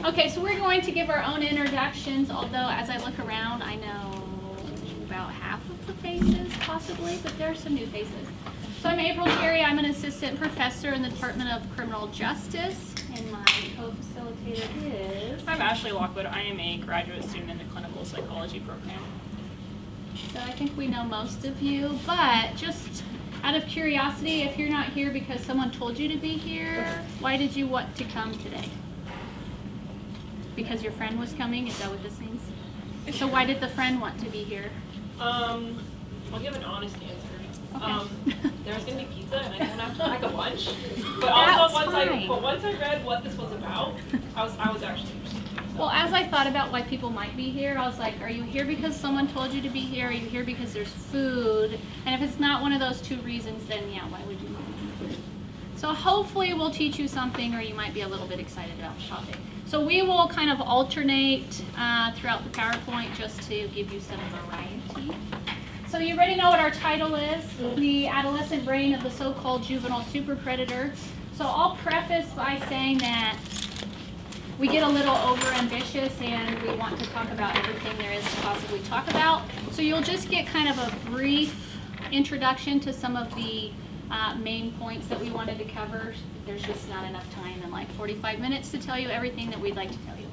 Okay, so we're going to give our own introductions, although as I look around, I know about half of the faces, possibly, but there are some new faces. So I'm April Cherry. I'm an assistant professor in the Department of Criminal Justice, and my co-facilitator is... I'm Ashley Lockwood. I am a graduate student in the clinical psychology program. So I think we know most of you, but just out of curiosity, if you're not here because someone told you to be here, why did you want to come today? Because your friend was coming? Is that what this means? So why did the friend want to be here? I'll give an honest answer. Okay. There was going to be pizza and I didn't have to pack a lunch. But also once I read what this was about, I was actually interested. Well, as I thought about why people might be here, I was like, are you here because someone told you to be here? Are you here because there's food? And if it's not one of those two reasons, then yeah, why would you be here? So hopefully we'll teach you something, or you might be a little bit excited about the topic. So we will kind of alternate throughout the PowerPoint just to give you some variety. So you already know what our title is, the adolescent brain of the so-called juvenile super predator. So I'll preface by saying that we get a little over-ambitious and we want to talk about everything there is to possibly talk about. So you'll just get kind of a brief introduction to some of the main points that we wanted to cover. There's just not enough time in like 45 minutes to tell you everything that we'd like to tell you.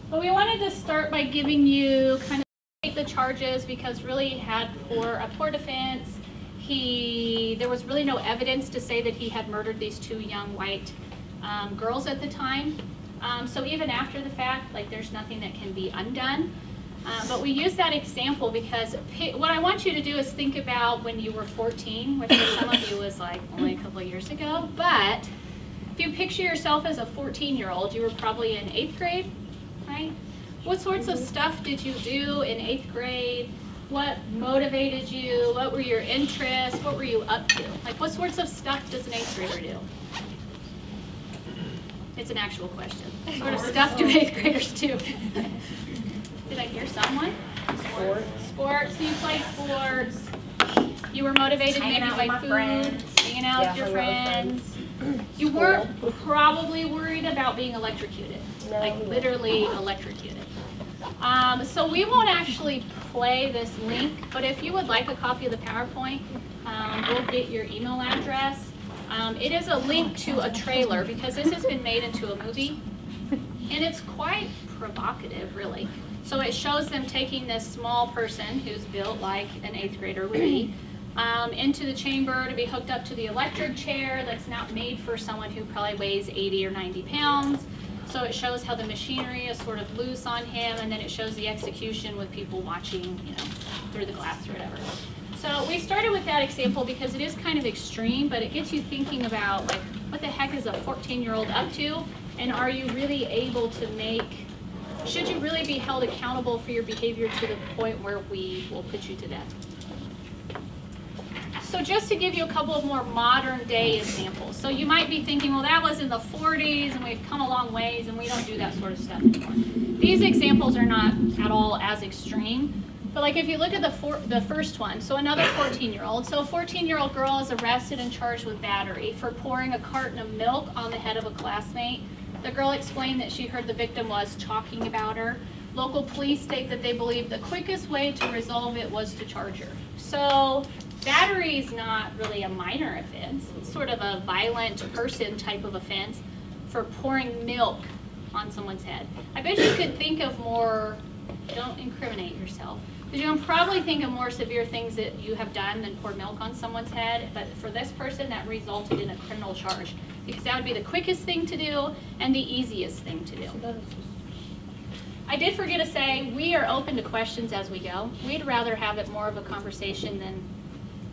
But we wanted to start by giving you kind of the charges, because really he had a poor defense. There was really no evidence to say that he had murdered these two young white girls at the time. So even after the fact, like, there's nothing that can be undone. But we use that example because what I want you to do is think about when you were 14, which for some of you was like only a couple of years ago. But if you picture yourself as a 14-year-old, you were probably in 8th grade, right? What sorts of stuff did you do in 8th grade? What motivated you? What were your interests? What were you up to? Like, what sorts of stuff does an 8th grader do? It's an actual question. What sort of stuff do 8th graders do? Did I hear someone? Sports. So you played sports. You were motivated maybe by food, hanging out with your friends. You weren't probably worried about being electrocuted, like literally electrocuted. So we won't actually play this link, but if you would like a copy of the PowerPoint, we'll get your email address. It is a link to a trailer because this has been made into a movie, and it's quite provocative, really. So it shows them taking this small person who's built like an 8th grader would be into the chamber to be hooked up to the electric chair that's not made for someone who probably weighs 80 or 90 pounds. So it shows how the machinery is sort of loose on him, and then it shows the execution with people watching, you know, through the glass or whatever. So we started with that example because it is kind of extreme, but it gets you thinking about, like, what the heck is a 14-year-old up to, and are you really able to should you really be held accountable for your behavior to the point where we will put you to death? So just to give you a couple of more modern day examples. So you might be thinking, well, that was in the 40s and we've come a long ways and we don't do that sort of stuff anymore. These examples are not at all as extreme. But like if you look at the first one, so another 14-year-old. So a 14-year-old girl is arrested and charged with battery for pouring a carton of milk on the head of a classmate. The girl explained that she heard the victim was talking about her. Local police state that they believe the quickest way to resolve it was to charge her. So battery is not really a minor offense. It's sort of a violent person type of offense for pouring milk on someone's head. I bet you could think of more, don't incriminate yourself, because you can probably think of more severe things that you have done than pour milk on someone's head, but for this person that resulted in a criminal charge, because that would be the quickest thing to do and the easiest thing to do. I did forget to say, we are open to questions as we go. We'd rather have it more of a conversation than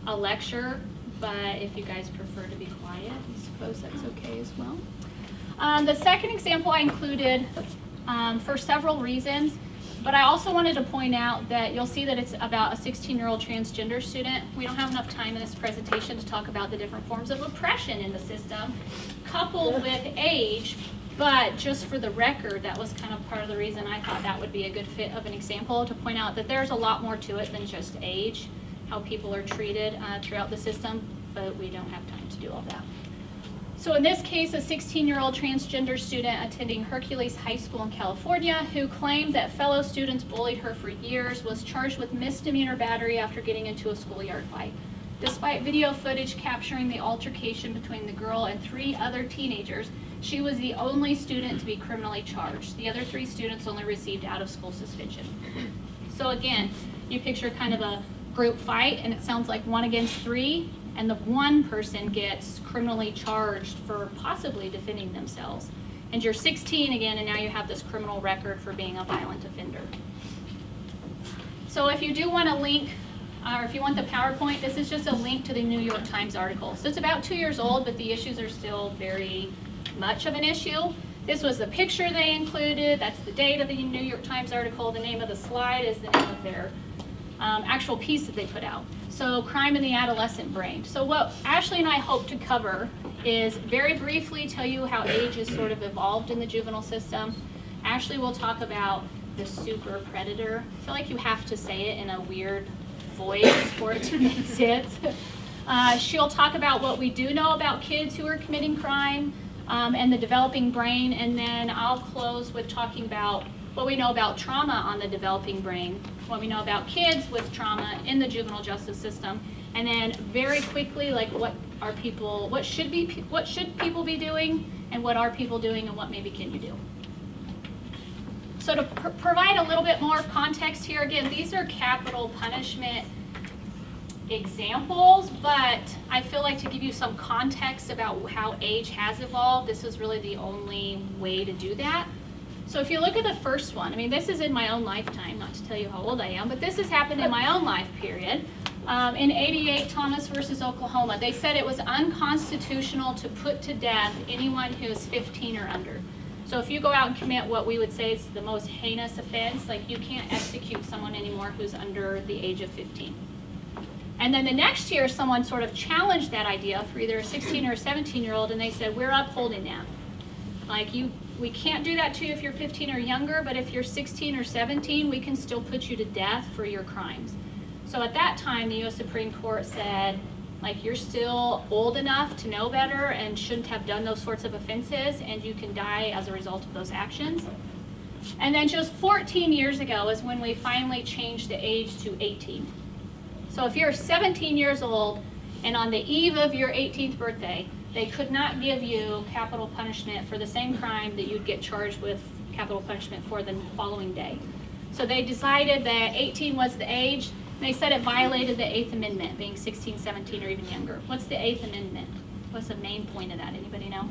a lecture, but if you guys prefer to be quiet, I suppose that's okay as well. The second example I included for several reasons, but I also wanted to point out that you'll see that it's about a 16-year-old transgender student. We don't have enough time in this presentation to talk about the different forms of oppression in the system, coupled with age, but just for the record, that was kind of part of the reason I thought that would be a good fit of an example, to point out that there's a lot more to it than just age, how people are treated throughout the system, but we don't have time to do all that. So in this case, a 16-year-old transgender student attending Hercules High School in California who claimed that fellow students bullied her for years was charged with misdemeanor battery after getting into a schoolyard fight. Despite video footage capturing the altercation between the girl and 3 other teenagers, she was the only student to be criminally charged. The other 3 students only received out-of-school suspension. So again, you picture kind of a group fight, and it sounds like 1 against 3, and the one person gets criminally charged for possibly defending themselves. And you're 16 again, and now you have this criminal record for being a violent offender. So if you do want a link, or if you want the PowerPoint, this is just a link to the New York Times article. So it's about 2 years old, but the issues are still very much of an issue. This was the picture they included. That's the date of the New York Times article. The name of the slide is the name of their actual piece that they put out. So, crime in the adolescent brain. So what Ashley and I hope to cover is very briefly tell you how age is sort of evolved in the juvenile system. Ashley will talk about the super predator. I feel like you have to say it in a weird voice for it to make sense. She'll talk about what we do know about kids who are committing crime and the developing brain, and then I'll close with talking about what we know about trauma on the developing brain, what we know about kids with trauma in the juvenile justice system, and then very quickly, like what should people be doing, and what are people doing, and what maybe can you do. So to provide a little bit more context here, again, these are capital punishment examples, but I feel like to give you some context about how age has evolved, this is really the only way to do that. So if you look at the first one, I mean, this is in my own lifetime, not to tell you how old I am, but this has happened in my own life period. In '88, Thomas versus Oklahoma, they said it was unconstitutional to put to death anyone who is 15 or under. So if you go out and commit what we would say is the most heinous offense, like you can't execute someone anymore who's under the age of 15. And then the next year, someone sort of challenged that idea for either a 16 or a 17-year-old, and they said, we're upholding that. Like we can't do that to you if you're 15 or younger, but if you're 16 or 17, we can still put you to death for your crimes. So at that time, the U.S. Supreme Court said, like, you're still old enough to know better and shouldn't have done those sorts of offenses, and you can die as a result of those actions. And then just 14 years ago is when we finally changed the age to 18. So if you're 17 years old and on the eve of your 18th birthday, they could not give you capital punishment for the same crime that you'd get charged with capital punishment for the following day. So they decided that 18 was the age, and they said it violated the 8th Amendment, being 16, 17, or even younger. What's the 8th Amendment? What's the main point of that? Anybody know?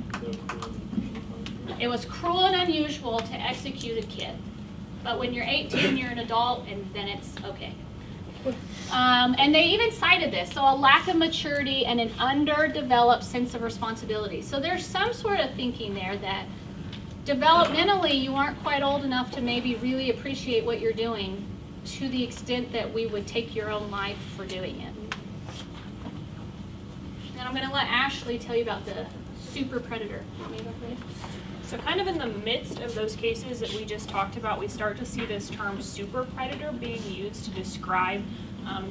It was cruel and unusual to execute a kid. But when you're 18, you're an adult, and then it's okay. And they even cited this, so a lack of maturity and an underdeveloped sense of responsibility. So there's some sort of thinking there that developmentally you aren't quite old enough to maybe really appreciate what you're doing to the extent that we would take your own life for doing it. And I'm going to let Ashley tell you about the super predator. So kind of in the midst of those cases that we just talked about, we start to see this term super predator being used to describe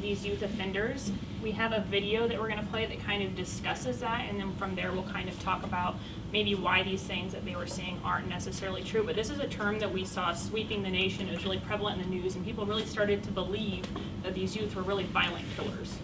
these youth offenders. We have a video that we're going to play that kind of discusses that, and then from there we'll kind of talk about maybe why these things that they were saying aren't necessarily true. But this is a term that we saw sweeping the nation. It was really prevalent in the news, and people really started to believe that these youth were really violent killers.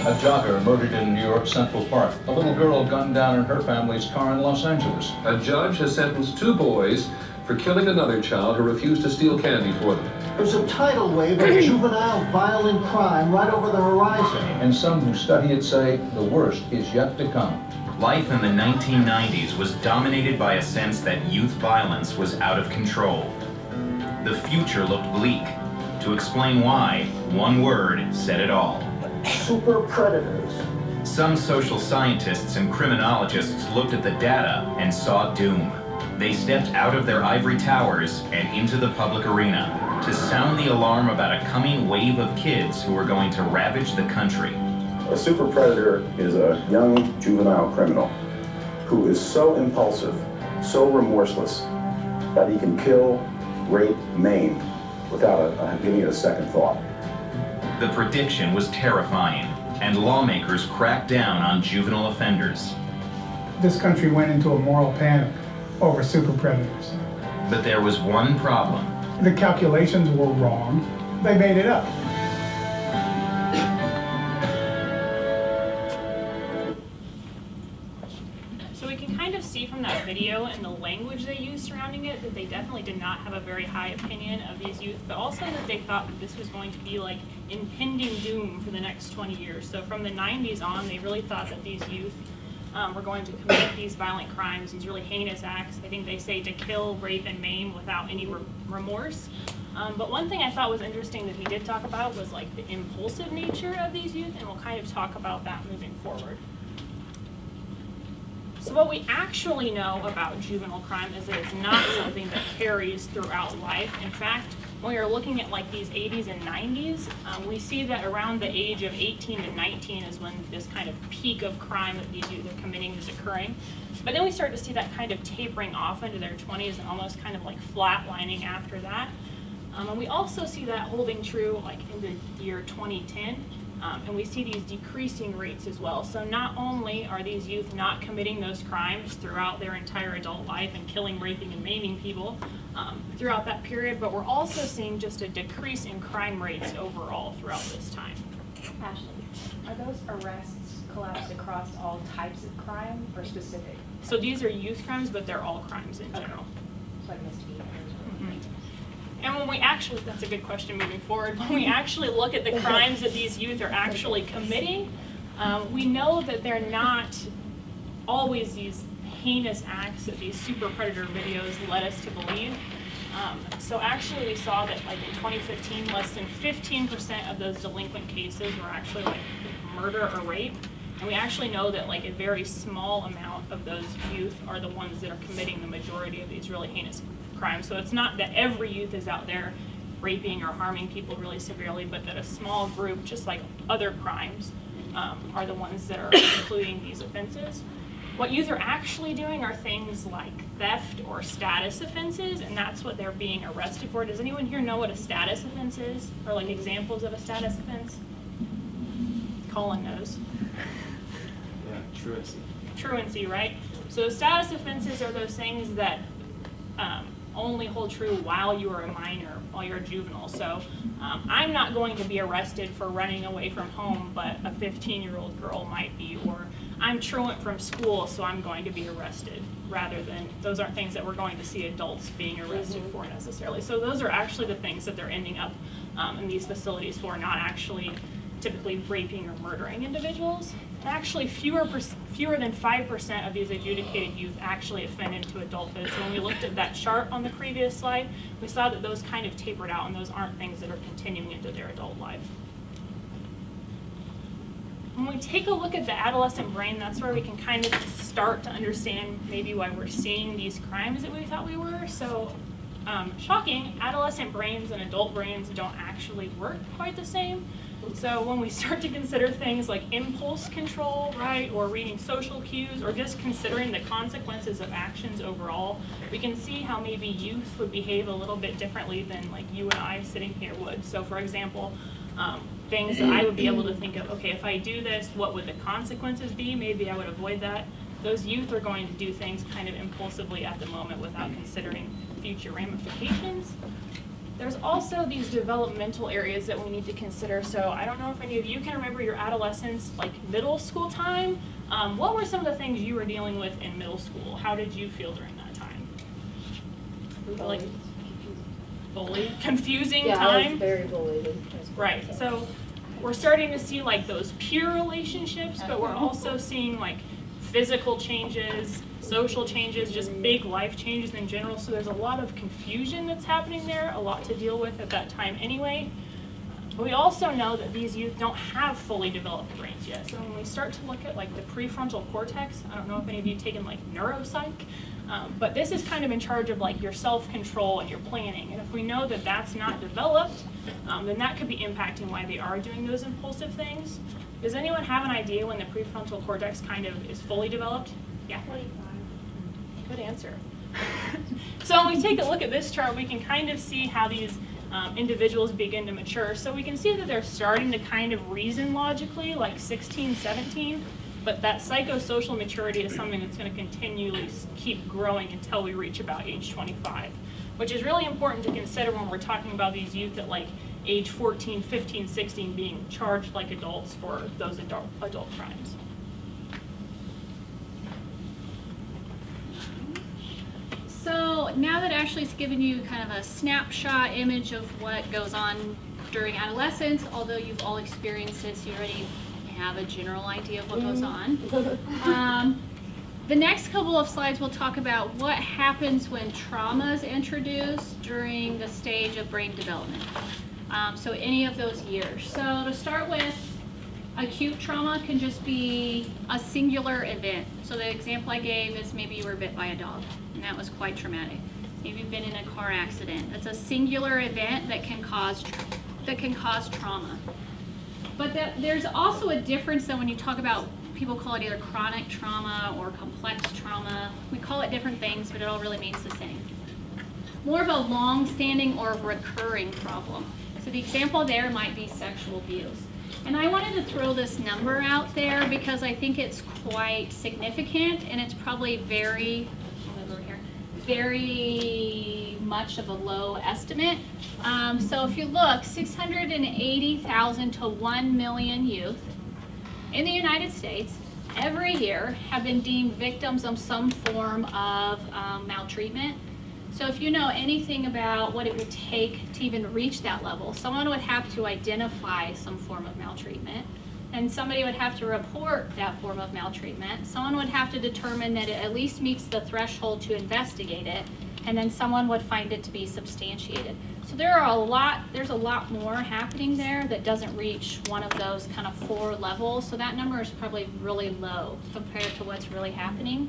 A jogger murdered in New York Central Park. A little girl gunned down in her family's car in Los Angeles. A judge has sentenced 2 boys for killing another child who refused to steal candy for them. There's a tidal wave of juvenile violent crime right over the horizon. And some who study it say the worst is yet to come. Life in the 1990s was dominated by a sense that youth violence was out of control. The future looked bleak. To explain why, one word said it all. Super predators. Some social scientists and criminologists looked at the data and saw doom. They stepped out of their ivory towers and into the public arena to sound the alarm about a coming wave of kids who were going to ravage the country. A super predator is a young juvenile criminal who is so impulsive, so remorseless, that he can kill, rape, maim without giving it a second thought. The prediction was terrifying, and lawmakers cracked down on juvenile offenders. This country went into a moral panic over super predators. But there was one problem. The calculations were wrong. They made it up. So we can kind of see from that video and the language they used surrounding it that they definitely did not have a very high opinion of these youth, but also that they thought that this was going to be like impending doom for the next 20 years. So from the 90s on, they really thought that these youth were going to commit these violent crimes, these really heinous acts. I think they say to kill, rape, and maim without any remorse. But one thing I thought was interesting that he did talk about was like the impulsive nature of these youth, and we'll kind of talk about that moving forward. So what we actually know about juvenile crime is that it's not something that carries throughout life. In fact, when you're looking at like these 80s and 90s, we see that around the age of 18 to 19 is when this kind of peak of crime that these youth are committing is occurring. But then we start to see that kind of tapering off into their 20s and almost kind of like flatlining after that. And we also see that holding true like in the year 2010. And we see these decreasing rates as well. So not only are these youth not committing those crimes throughout their entire adult life and killing, raping, and maiming people throughout that period, but we're also seeing just a decrease in crime rates overall throughout this time. Ashley, are those arrests collapsed across all types of crime or specific? So these are youth crimes, but they're all crimes in general. So I missed you. And when we actually, that's a good question moving forward, when we actually look at the crimes that these youth are actually committing, we know that they're not always these heinous acts that these super predator videos led us to believe. So actually we saw that like in 2015, less than 15% of those delinquent cases were actually like murder or rape. And we actually know that like a very small amount of those youth are the ones that are committing the majority of these really heinous crimes. So it's not that every youth is out there raping or harming people really severely, but that a small group, just like other crimes, are the ones that are including these offenses. What youth are actually doing are things like theft or status offenses, and that's what they're being arrested for. Does anyone here know what a status offense is? Or like examples of a status offense? Colin knows. Yeah, truancy. Truancy, right? So status offenses are those things that only hold true while you are a minor, while you're a juvenile. So I'm not going to be arrested for running away from home, but a 15-year-old girl might be, or I'm truant from school, so I'm going to be arrested, rather than, those aren't things that we're going to see adults being arrested for necessarily. So those are actually the things that they're ending up in these facilities for, not actually typically raping or murdering individuals. And actually fewer than 5% of these adjudicated youth actually offend into adulthood. So when we looked at that chart on the previous slide, we saw that those kind of tapered out, and those aren't things that are continuing into their adult life. When we take a look at the adolescent brain, that's where we can kind of start to understand maybe why we're seeing these crimes that we thought we were. So shocking, adolescent brains and adult brains don't actually work quite the same. So when we start to consider things like impulse control, right, or reading social cues, or just considering the consequences of actions overall, we can see how maybe youth would behave a little bit differently than like you and I sitting here would. So for example, things that I would be able to think of, okay, if I do this, what would the consequences be? Maybe I would avoid that. Those youth are going to do things kind of impulsively at the moment without considering future ramifications. There's also these developmental areas that we need to consider. So I don't know if any of you can remember your adolescence, like middle school time. What were some of the things you were dealing with in middle school? How did you feel during that time? Like bullied, confusing time? Yeah, I was very bullied. Right, so we're starting to see like those peer relationships, but we're also seeing like physical changes, social changes, just big life changes in general. So there's a lot of confusion that's happening there, a lot to deal with at that time anyway. But we also know that these youth don't have fully developed brains yet. So when we start to look at like the prefrontal cortex, I don't know if any of you have taken like neuropsych, but this is kind of in charge of like your self-control and your planning. And if we know that that's not developed, then that could be impacting why they are doing those impulsive things. Does anyone have an idea when the prefrontal cortex kind of is fully developed? Yeah. 25. Good answer. So when we take a look at this chart, we can kind of see how these individuals begin to mature. So we can see that they're starting to kind of reason logically, like 16, 17, but that psychosocial maturity is something that's going to continually keep growing until we reach about age 25, which is really important to consider when we're talking about these youth at like age 14, 15, 16 being charged like adults for those adult crimes. So now that Ashley's given you kind of a snapshot image of what goes on during adolescence, although you've all experienced this, you already have a general idea of what goes on. The next couple of slides will talk about what happens when trauma is introduced during the stage of brain development. So any of those years. So to start with, acute trauma can just be a singular event. So the example I gave is maybe you were bit by a dog, and that was quite traumatic. Maybe you've been in a car accident. That's a singular event that can cause trauma. But there's also a difference though when you talk about, people call it either chronic trauma or complex trauma. We call it different things, but it all really means the same. More of a long-standing or recurring problem. So the example there might be sexual abuse. And I wanted to throw this number out there because I think it's quite significant, and it's probably very much of a low estimate. So if you look, 680,000 to 1 million youth in the United States every year have been deemed victims of some form of maltreatment. So if you know anything about what it would take to even reach that level, someone would have to identify some form of maltreatment, and somebody would have to report that form of maltreatment. Someone would have to determine that it at least meets the threshold to investigate it, and then someone would find it to be substantiated. So there's a lot more happening there that doesn't reach one of those kind of 4 levels. So that number is probably really low compared to what's really happening.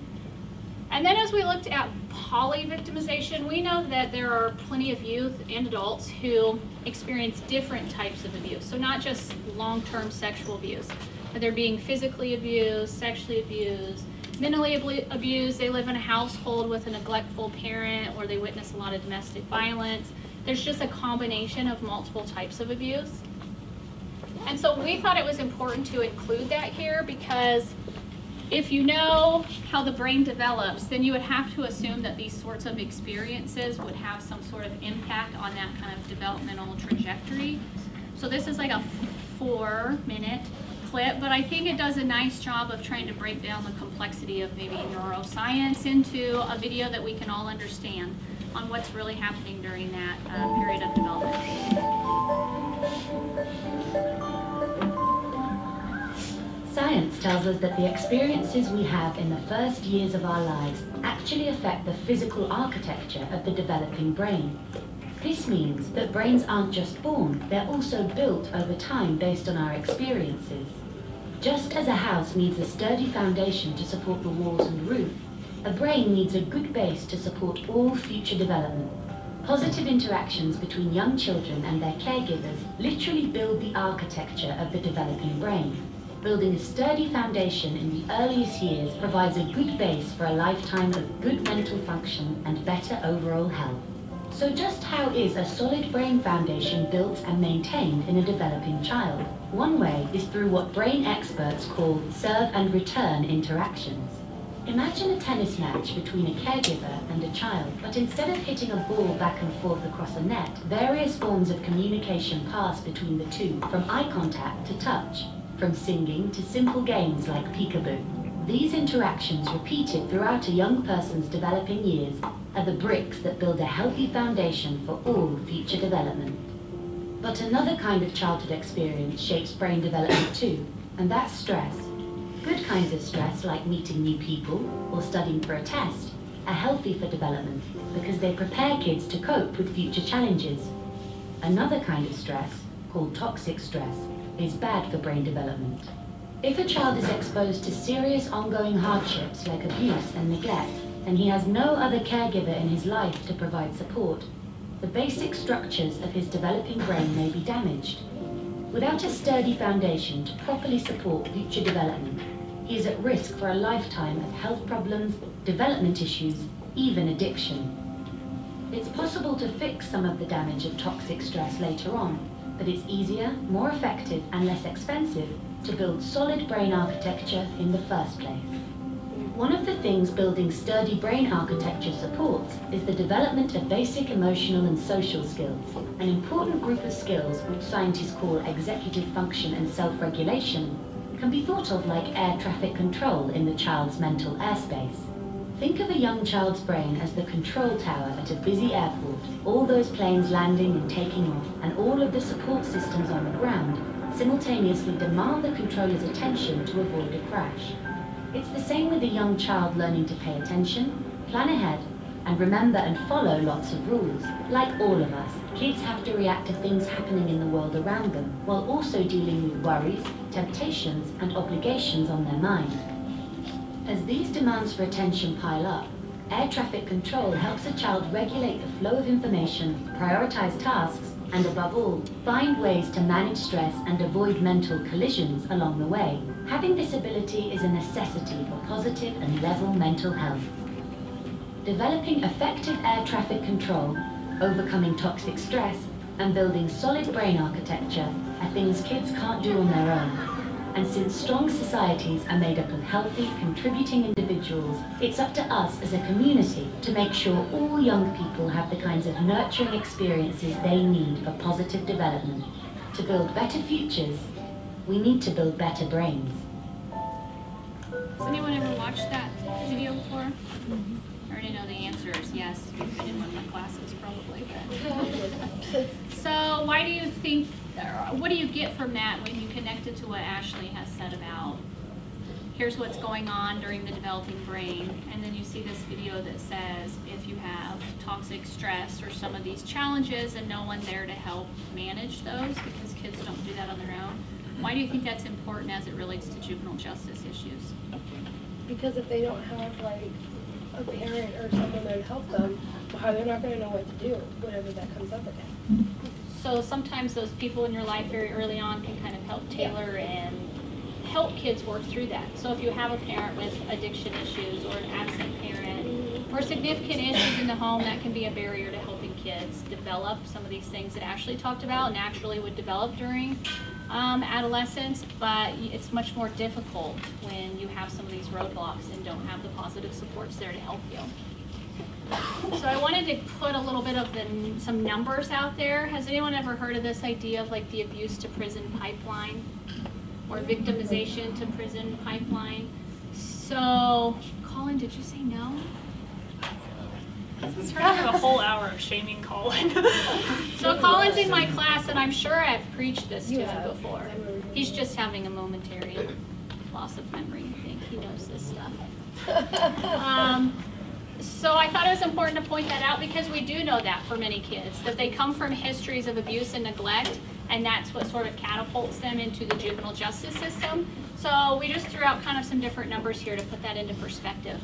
And then as we looked at poly-victimization, we know that there are plenty of youth and adults who experience different types of abuse. So not just long-term sexual abuse, but they're being physically abused, sexually abused, mentally abused. They live in a household with a neglectful parent, or they witness a lot of domestic violence. There's just a combination of multiple types of abuse. And so we thought it was important to include that here because if you know how the brain develops, then you would have to assume that these sorts of experiences would have some sort of impact on that kind of developmental trajectory. So this is like a 4-minute clip, but I think it does a nice job of trying to break down the complexity of maybe neuroscience into a video that we can all understand on what's really happening during that period of development. Science tells us that the experiences we have in the first years of our lives actually affect the physical architecture of the developing brain. This means that brains aren't just born, they're also built over time based on our experiences. Just as a house needs a sturdy foundation to support the walls and roof, a brain needs a good base to support all future development. Positive interactions between young children and their caregivers literally build the architecture of the developing brain. Building a sturdy foundation in the earliest years provides a good base for a lifetime of good mental function and better overall health. So just how is a solid brain foundation built and maintained in a developing child? One way is through what brain experts call serve and return interactions. Imagine a tennis match between a caregiver and a child, but instead of hitting a ball back and forth across a net, various forms of communication pass between the two, from eye contact to touch, from singing to simple games like peekaboo. These interactions, repeated throughout a young person's developing years, are the bricks that build a healthy foundation for all future development. But another kind of childhood experience shapes brain development too, and that's stress. Good kinds of stress, like meeting new people or studying for a test, are healthy for development because they prepare kids to cope with future challenges. Another kind of stress, called toxic stress, is bad for brain development. If a child is exposed to serious ongoing hardships like abuse and neglect, and he has no other caregiver in his life to provide support, the basic structures of his developing brain may be damaged. Without a sturdy foundation to properly support future development, he is at risk for a lifetime of health problems, development issues, even addiction. It's possible to fix some of the damage of toxic stress later on, but it's easier, more effective, and less expensive to build solid brain architecture in the first place. One of the things building sturdy brain architecture supports is the development of basic emotional and social skills, an important group of skills which scientists call executive function and self-regulation, can be thought of like air traffic control in the child's mental airspace. Think of a young child's brain as the control tower at a busy airport, all those planes landing and taking off, and all of the support systems on the ground simultaneously demand the controller's attention to avoid a crash. It's the same with a young child learning to pay attention, plan ahead, and remember and follow lots of rules. Like all of us, kids have to react to things happening in the world around them, while also dealing with worries, temptations, and obligations on their mind. As these demands for attention pile up, air traffic control helps a child regulate the flow of information, prioritize tasks, and above all, find ways to manage stress and avoid mental collisions along the way. Having this ability is a necessity for positive and level mental health. Developing effective air traffic control, overcoming toxic stress, and building solid brain architecture are things kids can't do on their own. And since strong societies are made up of healthy, contributing individuals, it's up to us as a community to make sure all young people have the kinds of nurturing experiences they need for positive development. To build better futures, we need to build better brains. Has anyone ever watched that video before? I already know the answer is yes. If you've been in one of my classes, probably. But. So why do you think, what do you get from that when you connect it to what Ashley has said about here's what's going on during the developing brain, and then you see this video that says if you have toxic stress or some of these challenges and no one there to help manage those because kids don't do that on their own, why do you think that's important as it relates to juvenile justice issues? Because if they don't have like a parent or someone there to help them, they're not going to know what to do whenever that comes up again. So sometimes those people in your life very early on can kind of help tailor and help kids work through that. So if you have a parent with addiction issues or an absent parent or significant issues in the home, that can be a barrier to helping kids develop some of these things that Ashley talked about naturally would develop during adolescence, but it's much more difficult when you have some of these roadblocks and don't have the positive supports there to help you. So I wanted to put a little bit of some numbers out there. Has anyone ever heard of this idea of like the abuse to prison pipeline or victimization to prison pipeline? So, Colin, did you say no? This turned into a whole hour of shaming Colin. So Colin's in my class, and I'm sure I've preached this to him before. He's just having a momentary loss of memory. I think he knows this stuff. So I thought it was important to point that out because we do know that for many kids, that they come from histories of abuse and neglect, and that's what sort of catapults them into the juvenile justice system. So we just threw out kind of some different numbers here to put that into perspective.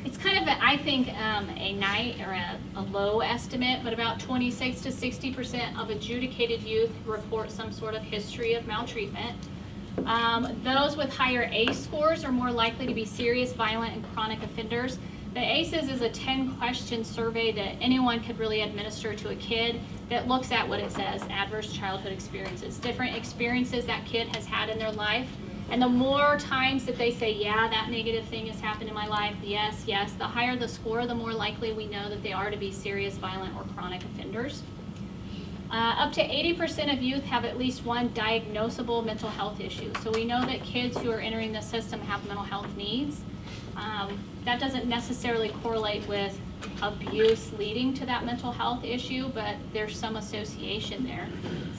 It's kind of, I think, a low estimate, but about 26 to 60% of adjudicated youth report some sort of history of maltreatment. Those with higher ACE scores are more likely to be serious, violent, and chronic offenders. The ACEs is a 10-question survey that anyone could really administer to a kid that looks at what it says, adverse childhood experiences, different experiences that kid has had in their life. And the more times that they say, yeah, that negative thing has happened in my life, yes, yes, the higher the score, the more likely we know that they are to be serious, violent, or chronic offenders. Up to 80% of youth have at least one diagnosable mental health issue. So we know that kids who are entering the system have mental health needs. That doesn't necessarily correlate with abuse leading to that mental health issue, but there's some association there.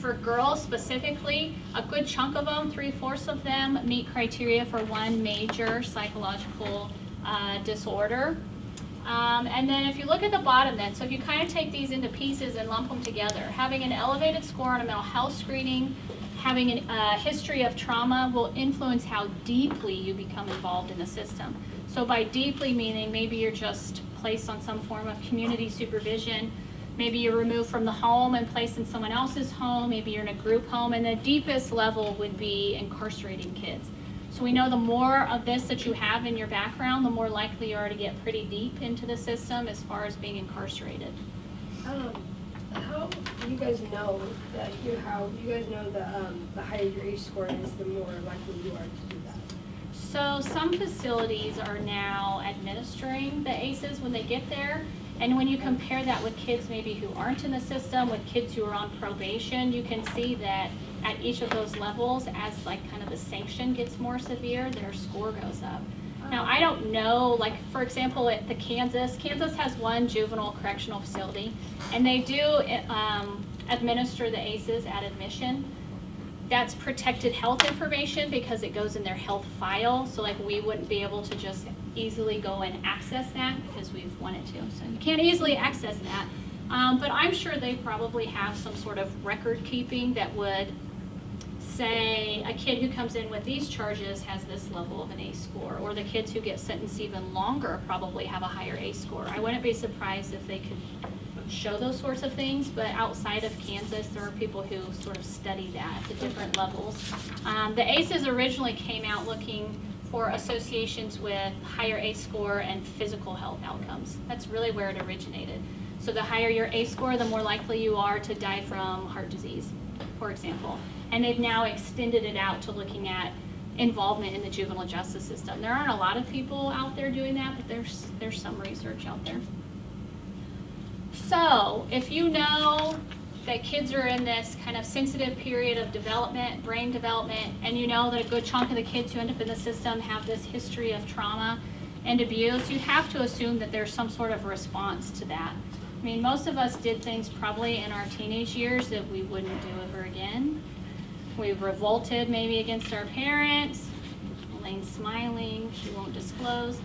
For girls specifically, a good chunk of them, 3/4 of them, meet criteria for one major psychological disorder. And then if you look at the bottom then, so if you kind of take these into pieces and lump them together, having an elevated score on a mental health screening, having a history of trauma will influence how deeply you become involved in the system. So by deeply meaning maybe you're just placed on some form of community supervision, maybe you're removed from the home and placed in someone else's home, maybe you're in a group home, and the deepest level would be incarcerating kids. So we know the more of this that you have in your background, the more likely you are to get pretty deep into the system as far as being incarcerated. How do you guys know that the higher your ACE score is, the more likely you are to do that? So some facilities are now administering the ACEs when they get there. And when you compare that with kids maybe who aren't in the system, with kids who are on probation, you can see that at each of those levels, as like kind of the sanction gets more severe, their score goes up. Now, I don't know, like for example, at the Kansas has one juvenile correctional facility, and they do administer the ACEs at admission. That's protected health information because it goes in their health file, so like we wouldn't be able to just easily go and access that because we've wanted to. So you can't easily access that, but I'm sure they probably have some sort of record keeping that would say a kid who comes in with these charges has this level of an ACE score, or the kids who get sentenced even longer probably have a higher ACE score. I wouldn't be surprised if they could show those sorts of things, but outside of Kansas, there are people who sort of study that at the different levels. The ACEs originally came out looking for associations with higher ACE score and physical health outcomes. That's really where it originated. So the higher your ACE score, the more likely you are to die from heart disease, for example. And they've now extended it out to looking at involvement in the juvenile justice system. There aren't a lot of people out there doing that, but there's some research out there. So if you know that kids are in this kind of sensitive period of development, brain development, and you know that a good chunk of the kids who end up in the system have this history of trauma and abuse, you have to assume that there's some sort of response to that. I mean, most of us did things probably in our teenage years that we wouldn't do ever again. We've revolted maybe against our parents. Elaine's smiling, she won't disclose.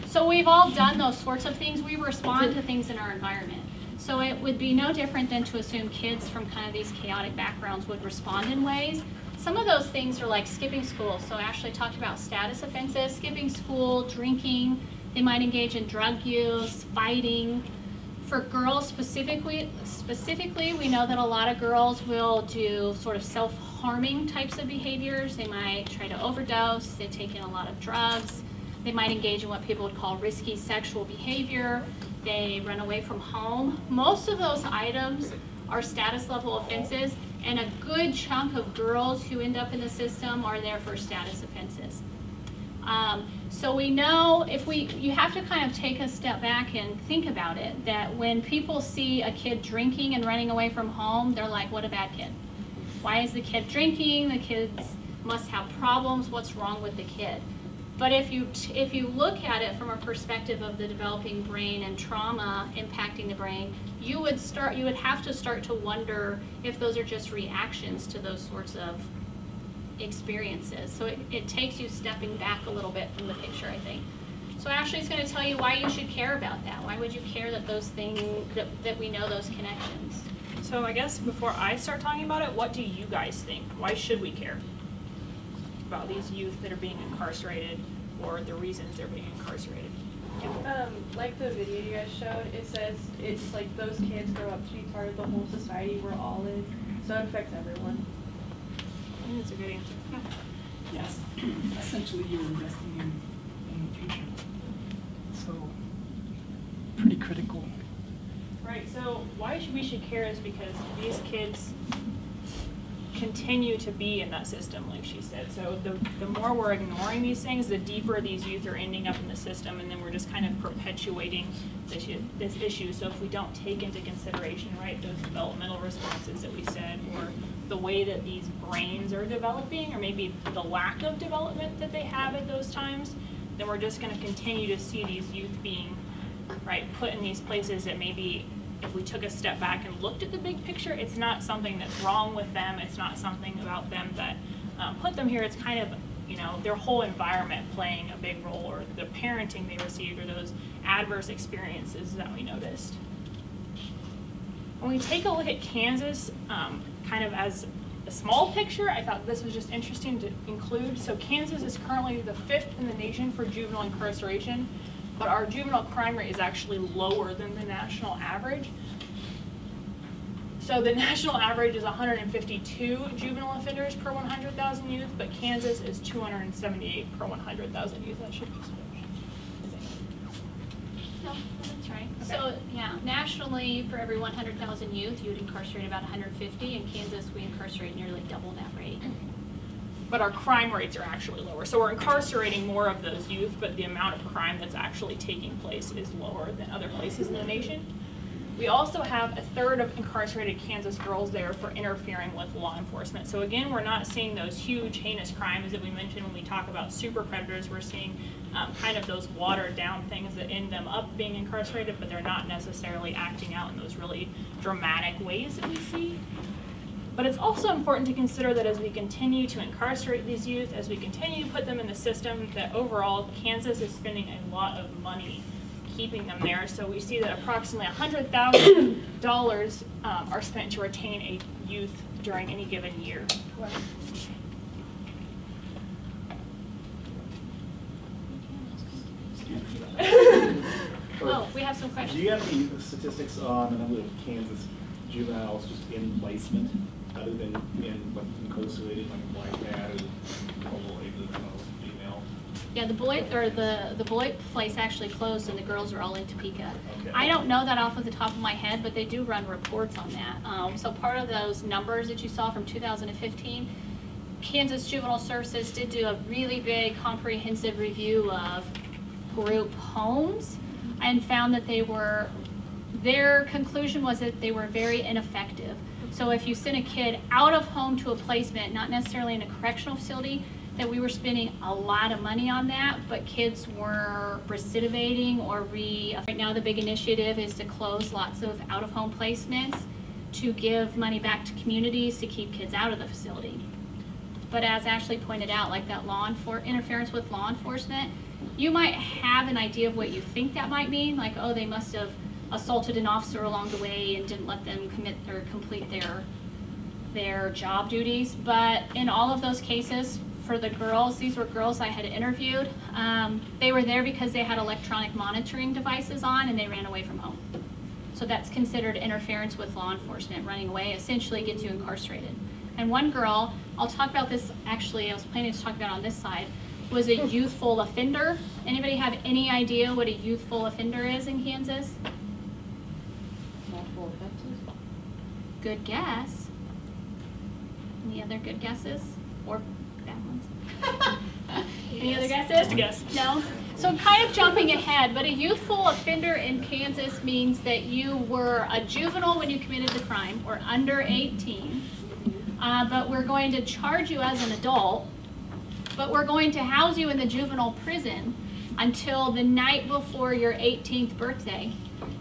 So we've all done those sorts of things. We respond to things in our environment. So it would be no different than to assume kids from kind of these chaotic backgrounds would respond in ways. Some of those things are like skipping school. So Ashley talked about status offenses, skipping school, drinking. They might engage in drug use, fighting. For girls specifically, we know that a lot of girls will do sort of self-harming types of behaviors. They might try to overdose, they take in a lot of drugs. They might engage in what people would call risky sexual behavior. They run away from home. Most of those items are status level offenses, and a good chunk of girls who end up in the system are there for status offenses. So we know you have to kind of take a step back and think about it, that when people see a kid drinking and running away from home, they're like, what a bad kid. Why is the kid drinking? The kids must have problems. What's wrong with the kid? But if you look at it from a perspective of the developing brain and trauma impacting the brain, you would have to start to wonder if those are just reactions to those sorts of experiences. So it takes you stepping back a little bit from the picture, I think. So Ashley's going to tell you why you should care about that. Why would you care that those things, that we know those connections? So I guess before I start talking about it, what do you guys think? Why should we care about these youth that are being incarcerated, or the reasons they're being incarcerated? Like the video you guys showed, it says it's like those kids grow up to be part of the whole society we're all in, so it affects everyone. I think that's a good answer. Yes, essentially you're investing in the future, so pretty critical. Right, so why we should care is because these kids continue to be in that system, like she said. So the more we're ignoring these things, the deeper these youth are ending up in the system, and then we're just kind of perpetuating this issue. So if we don't take into consideration, right, those developmental responses that we said, or the way that these brains are developing, or maybe the lack of development that they have at those times, then we're just going to continue to see these youth being, right, put in these places that maybe, if we took a step back and looked at the big picture, it's not something that's wrong with them. It's not something about them that put them here. It's kind of, you know, their whole environment playing a big role, or the parenting they received, or those adverse experiences that we noticed. When we take a look at Kansas, kind of as a small picture, I thought this was just interesting to include. So Kansas is currently the 5th in the nation for juvenile incarceration, but our juvenile crime rate is actually lower than the national average. So the national average is 152 juvenile offenders per 100,000 youth, but Kansas is 278 per 100,000 youth. That should be switched. No, that's right. Okay. So yeah, nationally, for every 100,000 youth, you would incarcerate about 150. In Kansas, we incarcerate nearly double that rate. But our crime rates are actually lower. So we're incarcerating more of those youth, but the amount of crime that's actually taking place is lower than other places in the nation. We also have a third of incarcerated Kansas girls there for interfering with law enforcement. So again, we're not seeing those huge heinous crimes that we mentioned when we talk about super predators. We're seeing kind of those watered down things that end them up being incarcerated, but they're not necessarily acting out in those really dramatic ways that we see. But it's also important to consider that as we continue to incarcerate these youth, as we continue to put them in the system, that overall Kansas is spending a lot of money keeping them there. So we see that approximately $100,000 are spent to retain a youth during any given year. Wow. Oh, we have some questions. Do you have any statistics on the number of Kansas juveniles just in placement, other than in like incarcerated, like white dad or female? Yeah, the Beloit place actually closed, and the girls are all in Topeka. Okay. I don't know that off of the top of my head, but they do run reports on that. So part of those numbers that you saw from 2015, Kansas Juvenile Services did do a really big comprehensive review of group homes and found that their conclusion was that they were very ineffective. So if you send a kid out of home to a placement, not necessarily in a correctional facility, that we were spending a lot of money on that, but kids were recidivating or right now the big initiative is to close lots of out-of-home placements to give money back to communities to keep kids out of the facility. But as Ashley pointed out, like that interference with law enforcement, you might have an idea of what you think that might mean, like, oh, they must have assaulted an officer along the way and didn't let them commit or complete their job duties. But in all of those cases, for the girls, these were girls I had interviewed, they were there because they had electronic monitoring devices on and they ran away from home. So that's considered interference with law enforcement. Running away essentially gets you incarcerated. And one girl, I'll talk about this, actually I was planning to talk about on this side, was a youthful offender. Anybody have any idea what a youthful offender is in Kansas? Multiple offenses. Good guess. Any other good guesses? Or bad ones? Any other guesses? Just a guess. No? So kind of jumping ahead, but a youthful offender in Kansas means that you were a juvenile when you committed the crime, or under 18, but we're going to charge you as an adult, but we're going to house you in the juvenile prison until the night before your 18th birthday.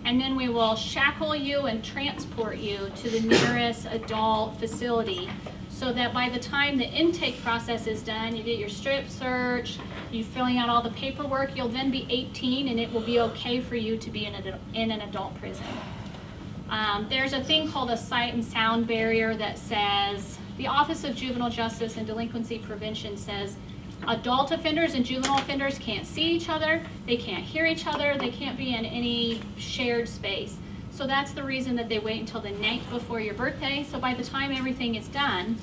And then we will shackle you and transport you to the nearest adult facility so that by the time the intake process is done, you get your strip search, you're filling out all the paperwork, you'll then be 18 and it will be okay for you to be in an adult prison. There's a thing called a sight and sound barrier that says, the Office of Juvenile Justice and Delinquency Prevention says adult offenders and juvenile offenders can't see each other, they can't hear each other, they can't be in any shared space. So that's the reason that they wait until the night before your birthday. So by the time everything is done,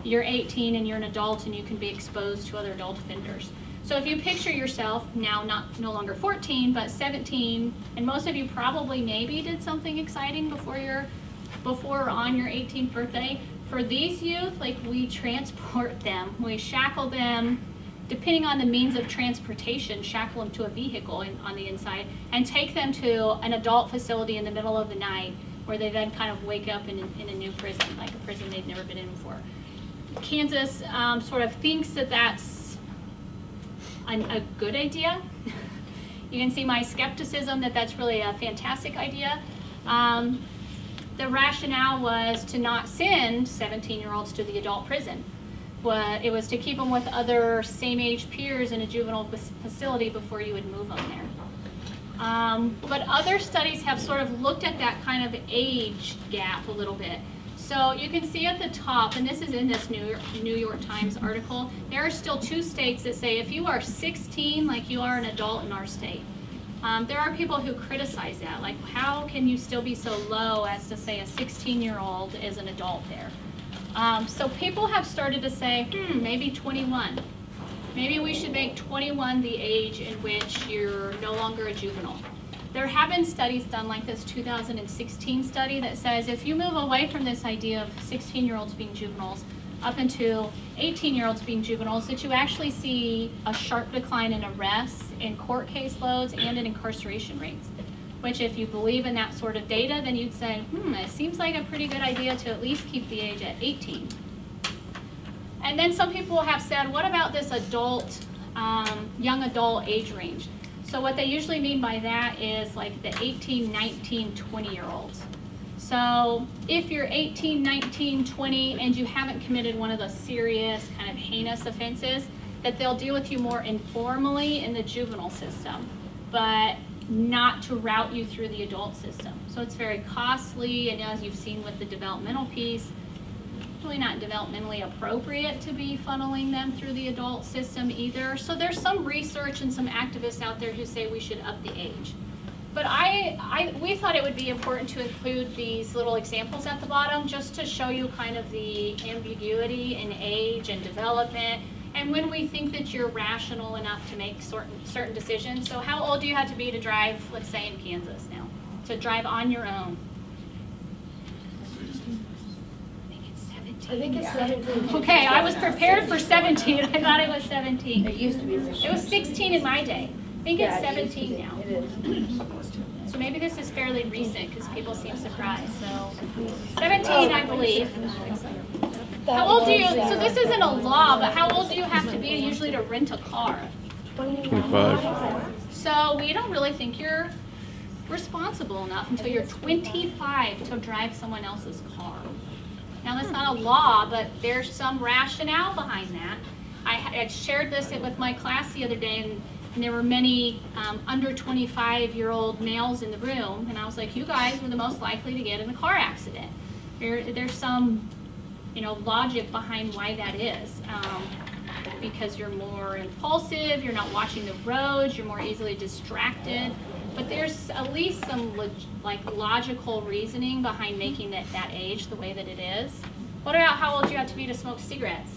you're 18 and you're an adult and you can be exposed to other adult offenders. So if you picture yourself now no longer 14, but 17, and most of you probably maybe did something exciting before or on your 18th birthday. For these youth, like, we transport them, we shackle them, depending on the means of transportation, shackle them to a vehicle on the inside, and take them to an adult facility in the middle of the night, where they then kind of wake up in a new prison, like a prison they've never been in before. Kansas sort of thinks that that's a good idea. You can see my skepticism that that's really a fantastic idea. The rationale was to not send 17-year-olds to the adult prison. It was to keep them with other same-age peers in a juvenile facility before you would move them there. But other studies have sort of looked at that kind of age gap a little bit. So you can see at the top, and this is in this New York Times article, there are still 2 states that say if you are 16, like you are an adult in our state. There are people who criticize that, like how can you still be so low as to say a 16-year-old is an adult there? So people have started to say, maybe 21. Maybe we should make 21 the age in which you're no longer a juvenile. There have been studies done like this 2016 study that says if you move away from this idea of 16-year-olds being juveniles up until 18-year-olds being juveniles, that you actually see a sharp decline in arrests, in court caseloads, and in incarceration rates. Which if you believe in that sort of data, then you'd say, it seems like a pretty good idea to at least keep the age at 18. And then some people have said, what about this adult, young adult age range? So what they usually mean by that is like the 18, 19, 20-year-olds. So if you're 18, 19, 20, and you haven't committed one of the serious kind of heinous offenses, that they'll deal with you more informally in the juvenile system, but not to route you through the adult system. So it's very costly, and as you've seen with the developmental piece, really not developmentally appropriate to be funneling them through the adult system either. So there's some research and some activists out there who say we should up the age. But we thought it would be important to include these little examples at the bottom just to show you kind of the ambiguity in age and development, and when we think that you're rational enough to make certain decisions. So how old do you have to be to drive, let's say in Kansas now, to drive on your own? I think it's 17. Okay, I was prepared for 17. I thought it was 17. It used to be. It was 16 in my day. I think it's Yeah, 17 now. It is. So maybe this is fairly recent because people seem surprised. So 17, I believe. How old do you, so this isn't a law, but how old do you have to be usually to rent a car? 25. So we don't really think you're responsible enough until you're 25 to drive someone else's car. Now that's not a law, but there's some rationale behind that. I shared this with my class the other day, and there were many under 25-year-old males in the room, and I was like, you guys were the most likely to get in a car accident. There's some, logic behind why that is. Because you're more impulsive, you're not watching the roads, you're more easily distracted. But there's at least some logical reasoning behind making it that age the way that it is. What about how old you have to be to smoke cigarettes?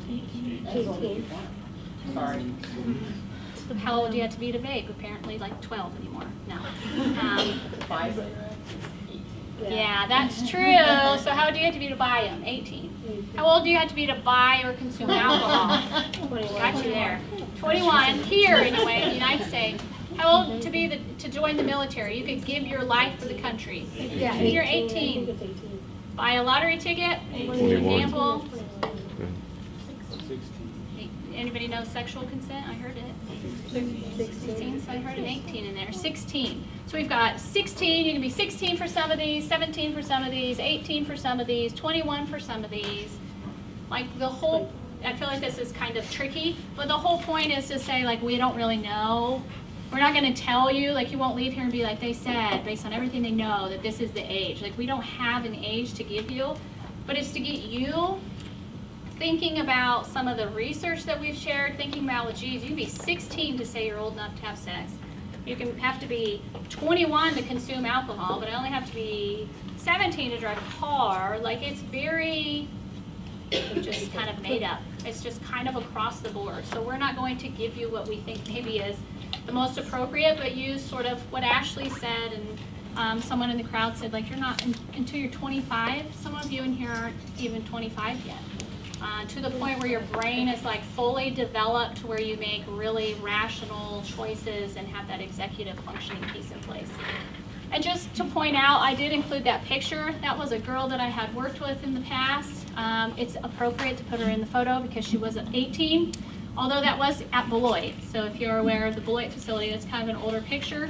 18. Sorry. How old do you have to be to vape? Apparently like 12 anymore. No. Yeah, that's true. So how old do you have to be to buy them? 18. How old do you have to be to buy or consume alcohol? 21. Got you there. 21, here anyway, in the United States. How old to join the military? You could give your life for the country. Yeah, You're 18. Buy a lottery ticket? 21. Gamble? Anybody know sexual consent? I heard it. 16, so I heard an 18 in there. 16. So we've got 16, you can be 16 for some of these, 17 for some of these, 18 for some of these, 21 for some of these. Like the whole, I feel like this is kind of tricky, but the whole point is to say like we don't really know. We're not going to tell you, like you won't leave here and be like, they said, based on everything they know, that this is the age. Like we don't have an age to give you, but it's to get you thinking about some of the research that we've shared, thinking about, well, geez, you can be 16 to say you're old enough to have sex. You can have to be 21 to consume alcohol, but I only have to be 17 to drive a car. Like it's very just kind of made up. It's just kind of across the board. So we're not going to give you what we think maybe is the most appropriate, but use sort of what Ashley said, and someone in the crowd said, like, you're not until you're 25. Some of you in here aren't even 25 yet. To the point where your brain is like fully developed, where you make really rational choices and have that executive functioning piece in place. And just to point out, I did include that picture. That was a girl that I had worked with in the past. It's appropriate to put her in the photo because she was 18, although that was at Beloit. So if you're aware of the Beloit facility, that's kind of an older picture.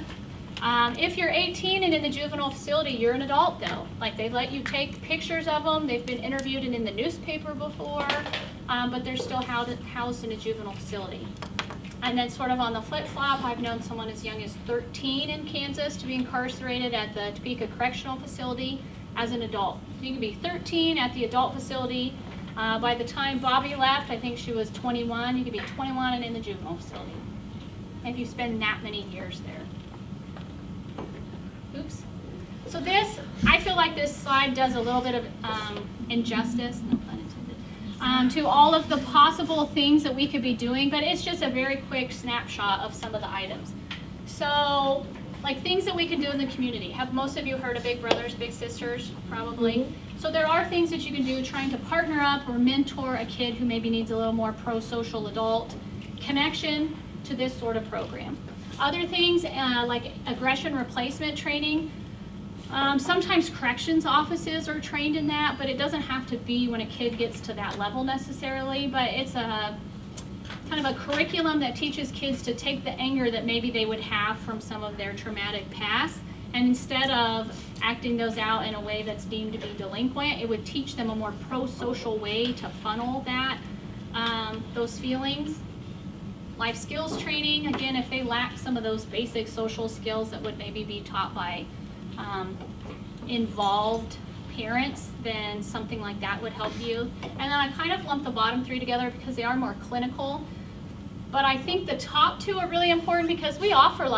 If you're 18 and in the juvenile facility, you're an adult though. Like they let you take pictures of them. They've been interviewed and in the newspaper before, but they're still housed in a juvenile facility. And then sort of on the flip-flop, I've known someone as young as 13 in Kansas to be incarcerated at the Topeka Correctional Facility as an adult. You can be 13 at the adult facility. By the time Bobby left, I think she was 21. You could be 21 and in the juvenile facility if you spend that many years there. Oops. So this, I feel like this slide does a little bit of injustice, no pun intended, to all of the possible things that we could be doing, but it's just a very quick snapshot of some of the items. So, like things that we can do in the community. Have most of you heard of Big Brothers, Big Sisters? Probably. So there are things that you can do trying to partner up or mentor a kid who maybe needs a little more pro-social adult connection to this sort of program. Other things like aggression replacement training. Sometimes corrections offices are trained in that, but it doesn't have to be when a kid gets to that level necessarily, but it's a kind of a curriculum that teaches kids to take the anger that maybe they would have from some of their traumatic past, and instead of acting those out in a way that's deemed to be delinquent, it would teach them a more pro-social way to funnel that, those feelings. Life skills training, again, if they lack some of those basic social skills that would maybe be taught by involved parents, then something like that would help you. And then I kind of lumped the bottom three together because they are more clinical. But I think the top two are really important because we offer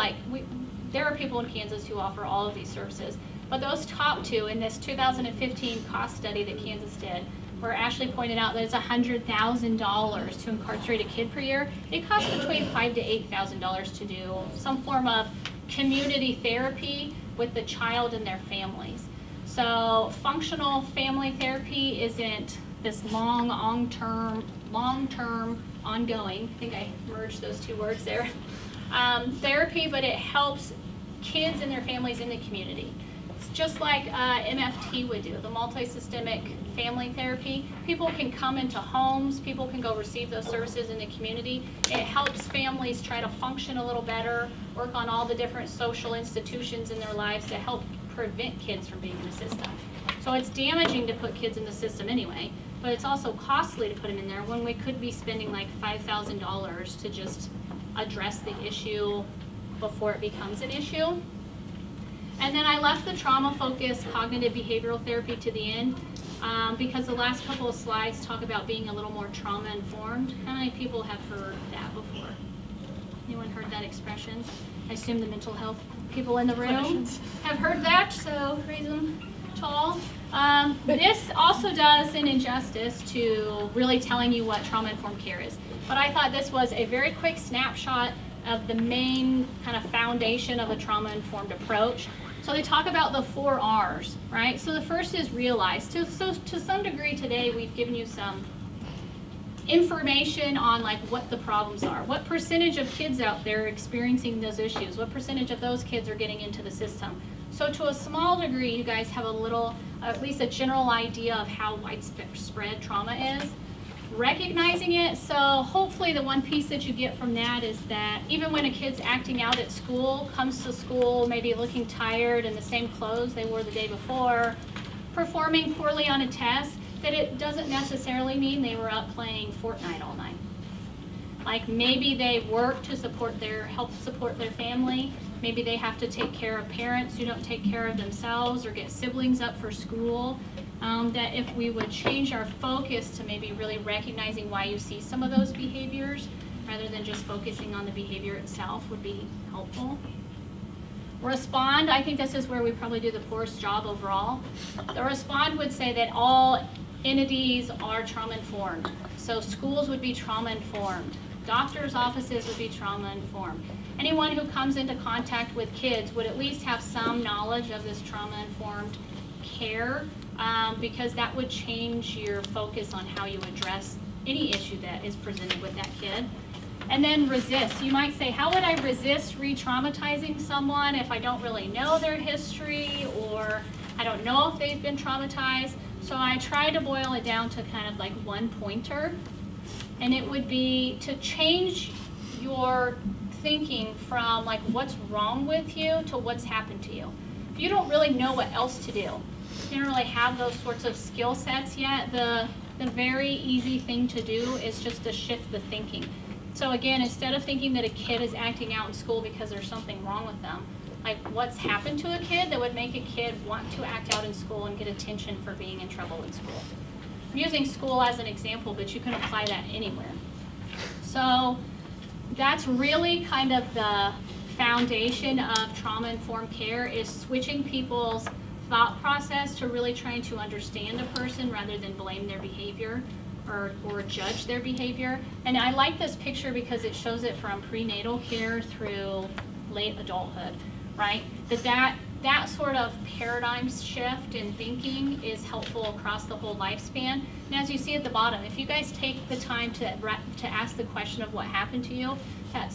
there are people in Kansas who offer all of these services. But those top two in this 2015 cost study that Kansas did, where Ashley pointed out that it's $100,000 to incarcerate a kid per year, it costs between $5,000 to $8,000 to do some form of community therapy with the child and their families. So functional family therapy isn't this long-term, ongoing, I think I merged those two words there, therapy, but it helps kids and their families in the community. It's just like MFT would do, the multi-systemic family therapy. People can come into homes, people can go receive those services in the community. It helps families try to function a little better, work on all the different social institutions in their lives to help prevent kids from being in the system. So it's damaging to put kids in the system anyway, but it's also costly to put them in there when we could be spending like $5,000 to just address the issue before it becomes an issue. And then I left the trauma-focused cognitive behavioral therapy to the end because the last couple of slides talk about being a little more trauma-informed. How many people have heard that before? Anyone heard that expression? I assume the mental health people in the room have heard that, so raise them tall. This also does an injustice to really telling you what trauma-informed care is. But I thought this was a very quick snapshot of the main kind of foundation of a trauma-informed approach. So they talk about the 4 R's, right? So the first is realize. So to some degree today, we've given you some information on like what the problems are. What percentage of kids out there are experiencing those issues? What percentage of those kids are getting into the system? So to a small degree, you guys have a little, at least a general idea of how widespread trauma is. Recognizing it, so hopefully the one piece that you get from that is that even when a kid's acting out at school, comes to school maybe looking tired in the same clothes they wore the day before, performing poorly on a test, that it doesn't necessarily mean they were up playing Fortnite all night. Like maybe they work to help support their family. Maybe they have to take care of parents who don't take care of themselves or get siblings up for school. That if we would change our focus to maybe really recognizing why you see some of those behaviors rather than just focusing on the behavior itself would be helpful. Respond, I think this is where we probably do the poorest job overall. The respond would say that all entities are trauma-informed. So schools would be trauma-informed. Doctors' offices would be trauma-informed. Anyone who comes into contact with kids would at least have some knowledge of this trauma-informed care because that would change your focus on how you address any issue that is presented with that kid. And then resist. You might say, how would I resist re-traumatizing someone if I don't really know their history or I don't know if they've been traumatized? So I try to boil it down to kind of like one pointer, and it would be to change your thinking from like what's wrong with you to what's happened to you. If you don't really know what else to do, you don't really have those sorts of skill sets yet, the very easy thing to do is just to shift the thinking. So again, instead of thinking that a kid is acting out in school because there's something wrong with them, like what's happened to a kid that would make a kid want to act out in school and get attention for being in trouble in school. I'm using school as an example, but you can apply that anywhere. So that's really kind of the foundation of trauma-informed care is switching people's thought process to really trying to understand a person rather than blame their behavior or judge their behavior. And I like this picture because it shows it from prenatal care through late adulthood, right? That sort of paradigm shift in thinking is helpful across the whole lifespan. And as you see at the bottom, if you guys take the time to ask the question of what happened to you, that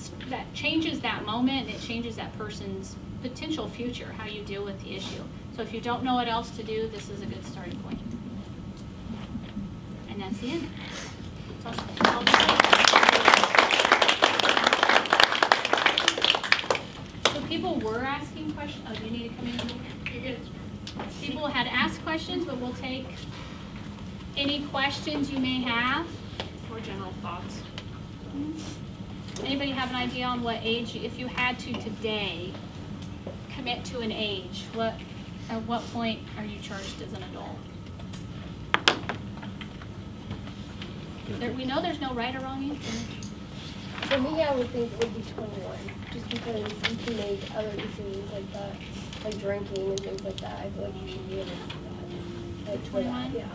changes that moment, and it changes that person's potential future, how you deal with the issue. So if you don't know what else to do, this is a good starting point. And that's the end. So people were asking questions. Oh, do you need to come in? You're good. People had asked questions, but we'll take any questions you may have. Or general thoughts. Anybody have an idea on what age, if you had to today commit to an age, at what point are you charged as an adult? We know there's no right or wrong answer. For me, I would think it would be 21, just because you can make other decisions like that, like drinking and things like that. I feel like you should be able to do that. Like 21? Yeah.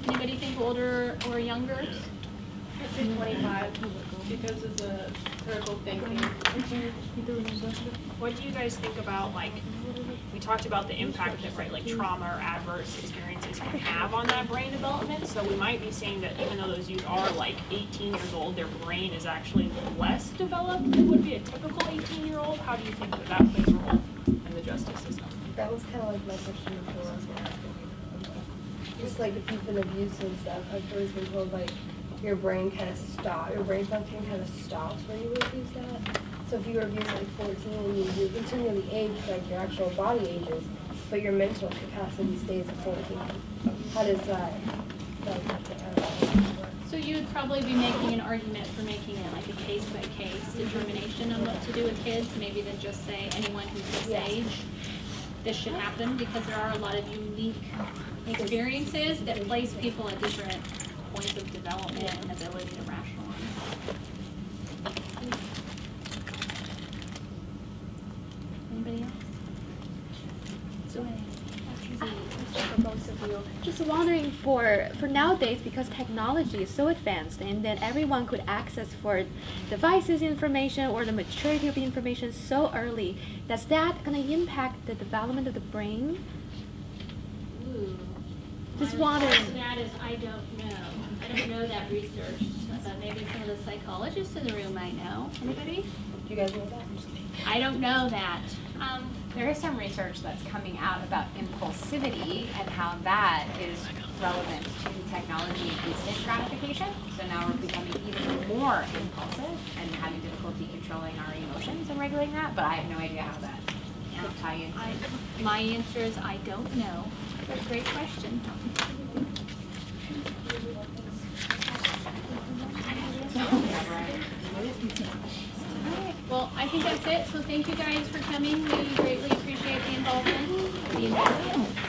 Anybody think older or younger? I'd say 25, because of the critical thinking. What do you guys think about, like, we talked about the impact that, right, like trauma or adverse experiences can have on that brain development. So we might be saying that even though those youth are like 18 years old, their brain is actually less developed than would be a typical 18-year-old. How do you think that plays a role in the justice system? That was kind of like my question before I was going to ask you. Just like if you've been abused and stuff, I've always been told like your brain kind of stops, your brain function kind of stops when you abuse that. So if you were abused at like 14 and you continue the age like your actual body ages, but your mental capacity stays at 14, how does that work? So you would probably be making an argument for making it like a case-by-case determination on what to do with kids, maybe than just say anyone who's this age, this should happen, because there are a lot of unique experiences that place people at different points of development and ability to rationalize. Anybody else? For both of you, just wondering for nowadays, because technology is so advanced and then everyone could access for devices information or the maturity of the information so early, does that going to impact the development of the brain? Ooh. Just wondering. That is, I don't know. I don't know that research. Maybe some of the psychologists in the room might know. Anybody? Do you guys know that? I don't know that. There is some research that's coming out about impulsivity and how that is relevant to technology and instant gratification. So now we're becoming even more impulsive and having difficulty controlling our emotions and regulating that, but I have no idea how that will tie in. My answer is I don't know. But great question. Well, I think that's it. So thank you guys for coming. We greatly appreciate the involvement.